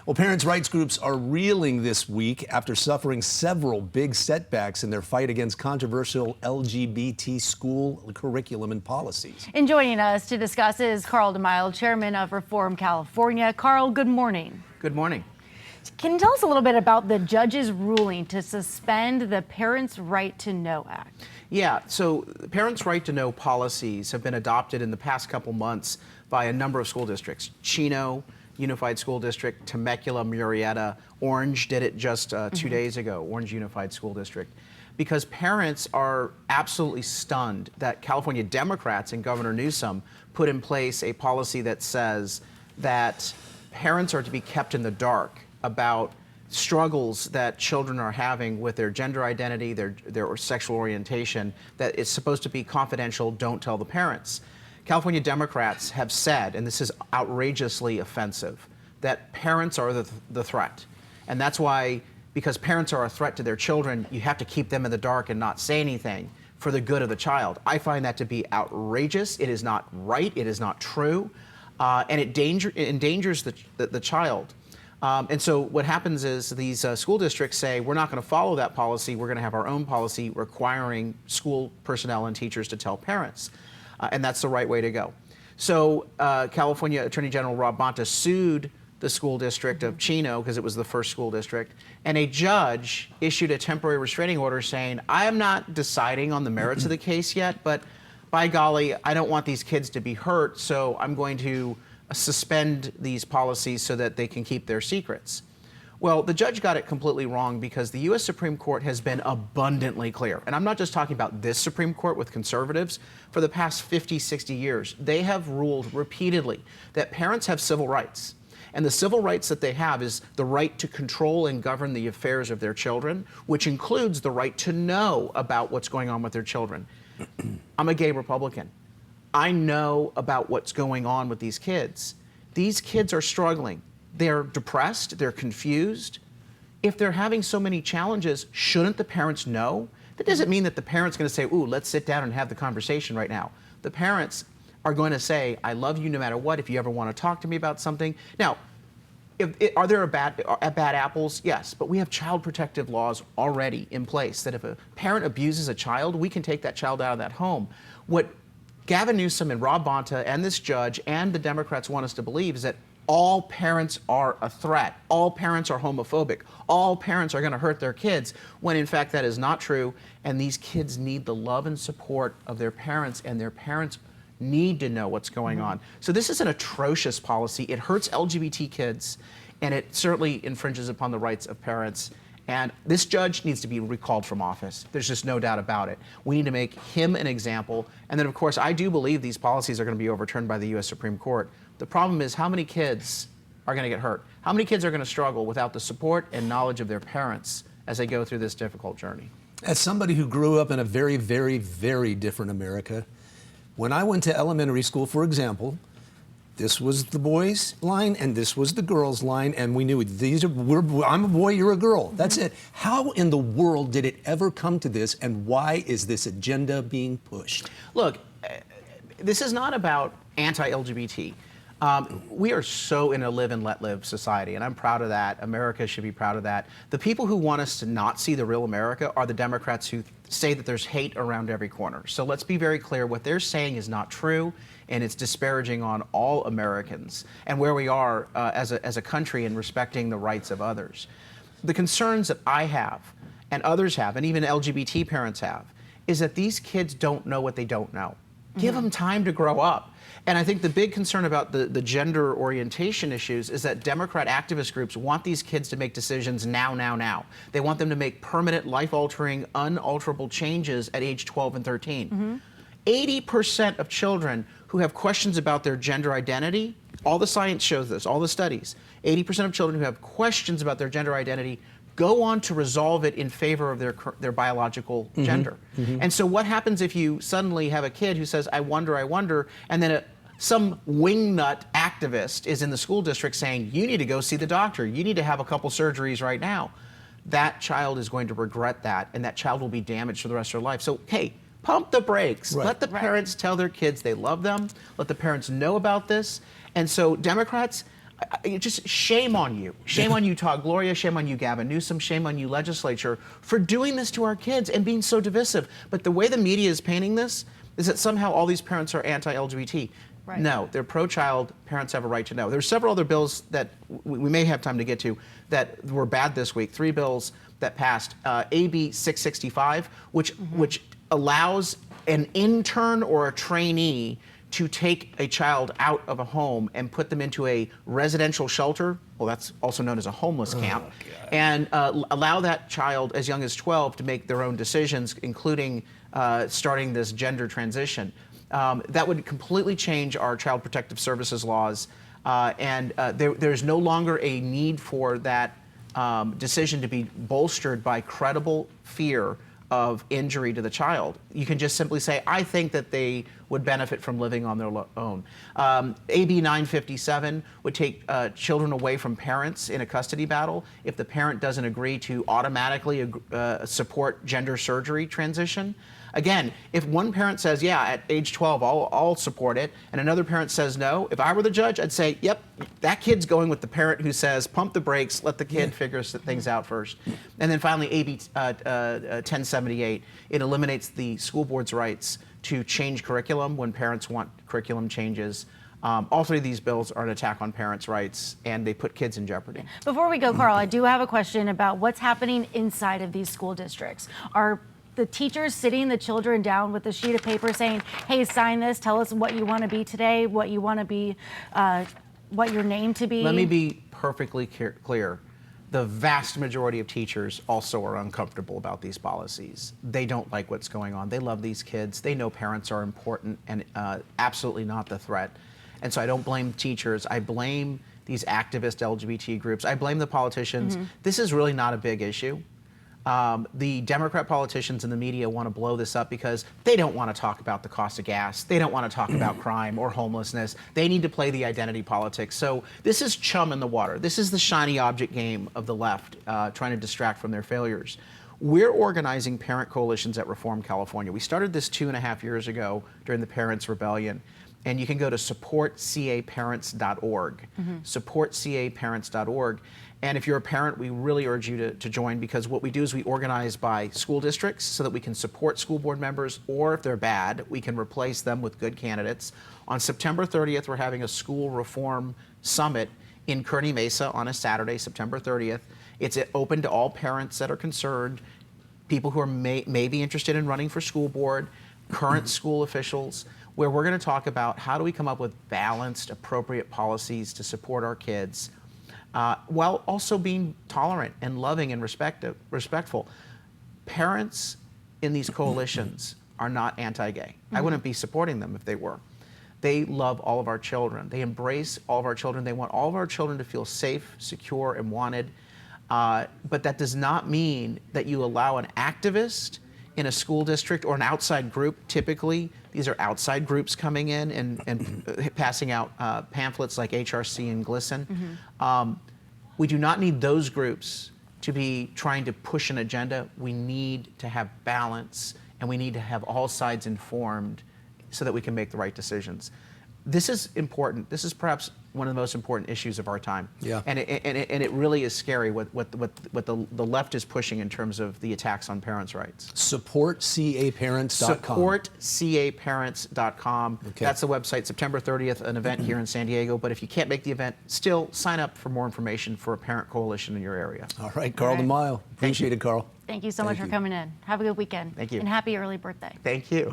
Well, parents' rights groups are reeling this week after suffering several big setbacks in their fight against controversial LGBT school curriculum and policies. And joining us to discuss is Carl DeMaio, chairman of Reform California. Carl, good morning. Good morning. Can you tell us a little bit about the judge's ruling to suspend the Parents' Right to Know Act? Yeah, so Parents' Right to Know policies have been adopted in the past couple months by a number of school districts. Chino Unified School District, Temecula, Murrieta, Orange did it just 2 days ago, Orange Unified School District. Because parents are absolutely stunned that California Democrats and Governor Newsom put in place a policy that says that parents are to be kept in the dark about struggles that children are having with their gender identity, their sexual orientation, that it's supposed to be confidential, don't tell the parents. California Democrats have said, and this is outrageously offensive, that parents are the threat. And that's why, because parents are a threat to their children, you have to keep them in the dark and not say anything for the good of the child. I find that to be outrageous. It is not right. It is not true. And it endangers the child. And so what happens is these school districts say, we're not going to follow that policy. We're going to have our own policy requiring school personnel and teachers to tell parents. And that's the right way to go. So California Attorney General Rob Bonta sued the school district of Chino, because it was the first school district, and a judge issued a temporary restraining order saying, I am not deciding on the merits of the case yet, but by golly, I don't want these kids to be hurt, so I'm going to suspend these policies so that they can keep their secrets. Well, the judge got it completely wrong, because the U.S. Supreme Court has been abundantly clear. And I'm not just talking about this Supreme Court with conservatives. For the past 50, 60 years, they have ruled repeatedly that parents have civil rights. And the civil rights that they have is the right to control and govern the affairs of their children, which includes the right to know about what's going on with their children. I'm a gay Republican. I know about what's going on with these kids. These kids are struggling. They're depressed, they're confused. If they're having so many challenges, shouldn't the parents know? That doesn't mean that the parent's going to say, ooh, let's sit down and have the conversation right now. The parents are going to say, I love you no matter what, if you ever want to talk to me about something. Now, are there bad apples? Yes, but we have child protective laws already in place that if a parent abuses a child, we can take that child out of that home. What Gavin Newsom and Rob Bonta and this judge and the Democrats want us to believe is that all parents are a threat. All parents are homophobic. All parents are going to hurt their kids, when in fact that is not true. And these kids need the love and support of their parents, and their parents need to know what's going on. So this is an atrocious policy. It hurts LGBT kids, and it certainly infringes upon the rights of parents. And this judge needs to be recalled from office. There's just no doubt about it. We need to make him an example. And then, of course, I do believe these policies are going to be overturned by the U.S. Supreme Court. The problem is, how many kids are going to get hurt? How many kids are going to struggle without the support and knowledge of their parents as they go through this difficult journey? As somebody who grew up in a very, very, very different America, when I went to elementary school, for example, this was the boys' line and this was the girls' line, and we knew I'm a boy, you're a girl. That's it. How in the world did it ever come to this, and why is this agenda being pushed? Look, this is not about anti-LGBT. We are so in a live and let live society, and I'm proud of that. America should be proud of that. The people who want us to not see the real America are the Democrats who say that there's hate around every corner. So let's be very clear. What they're saying is not true, and it's disparaging on all Americans and where we are as a country in respecting the rights of others. The concerns that I have, and others have, and even LGBT parents have, is that these kids don't know what they don't know. Give them time to grow up. And I think the big concern about the gender orientation issues is that Democrat activist groups want these kids to make decisions now. They want them to make permanent, life-altering, unalterable changes at age 12 and 13. 80% of children who have questions about their gender identity, all the science shows this, all the studies, 80% of children who have questions about their gender identity go on to resolve it in favor of their biological gender. And so what happens if you suddenly have a kid who says, I wonder, and then some wingnut activist is in the school district saying, you need to go see the doctor, you need to have a couple surgeries right now? That child is going to regret that, and that child will be damaged for the rest of their life. So, hey, pump the brakes. Let the parents tell their kids they love them. Let the parents know about this. And so Democrats, just shame on you. Shame on you, Todd Gloria. Shame on you, Gavin Newsom. Shame on you, legislature, for doing this to our kids and being so divisive. But the way the media is painting this is that somehow all these parents are anti-LGBT. Right. No, they're pro-child. Parents have a right to know. There's several other bills that we may have time to get to that were bad this week. 3 bills that passed. AB 665, which allows an intern or a trainee to take a child out of a home and put them into a residential shelter, well, that's also known as a homeless camp, and allow that child as young as 12 to make their own decisions, including starting this gender transition. That would completely change our Child Protective Services laws, and there's no longer a need for that decision to be bolstered by credible fear of injury to the child. You can just simply say, I think that they would benefit from living on their own. AB 957 would take children away from parents in a custody battle if the parent doesn't agree to automatically support gender surgery transition. Again, if one parent says, yeah, at age 12, I'll support it, and another parent says no, if I were the judge, I'd say, yep, that kid's going with the parent who says, pump the brakes, let the kid figure things out first. And then finally, AB 1078, it eliminates the school board's rights to change curriculum when parents want curriculum changes. All 3 of these bills are an attack on parents' rights, and they put kids in jeopardy. Before we go, Carl, I do have a question about what's happening inside of these school districts. Are the teachers sitting the children down with a sheet of paper saying, hey, sign this, tell us what you want to be today, what you want to be, what your name to be? Let me be perfectly clear. The vast majority of teachers also are uncomfortable about these policies. They don't like what's going on. They love these kids. They know parents are important and absolutely not the threat. And so I don't blame teachers. I blame these activist LGBT groups. I blame the politicians. This is really not a big issue. The Democrat politicians and the media want to blow this up because they don't want to talk about the cost of gas. They don't want to talk about crime or homelessness. They need to play the identity politics. So this is chum in the water. This is the shiny object game of the left, trying to distract from their failures. We're organizing parent coalitions at Reform California. We started this 2.5 years ago during the Parents' Rebellion. And you can go to supportcaparents.org, supportcaparents.org. And if you're a parent, we really urge you to join, because what we do is we organize by school districts so that we can support school board members, or if they're bad, we can replace them with good candidates. On September 30th, we're having a school reform summit in Kearney Mesa on a Saturday, September 30th. It's open to all parents that are concerned, people who are may be interested in running for school board, current school officials, where we're going to talk about how do we come up with balanced, appropriate policies to support our kids, while also being tolerant and loving and respectful. Parents in these coalitions are not anti-gay. I wouldn't be supporting them if they were. They love all of our children. They embrace all of our children. They want all of our children to feel safe, secure, and wanted. But that does not mean that you allow an activist in a school district or an outside group. Typically, these are outside groups coming in and passing out pamphlets like HRC and GLSEN. We do not need those groups to be trying to push an agenda. We need to have balance, and we need to have all sides informed so that we can make the right decisions. This is important. This is perhaps one of the most important issues of our time. Yeah. And it really is scary what the left is pushing in terms of the attacks on parents' rights. Supportcaparents.com. Supportcaparents.com. Okay. That's the website. September 30th, an event here in San Diego. But if you can't make the event, still sign up for more information for a parent coalition in your area. All right, Carl All right. DeMaio. Appreciate it, Carl. Thank you so much for coming in. Have a good weekend. Thank you. And happy early birthday. Thank you.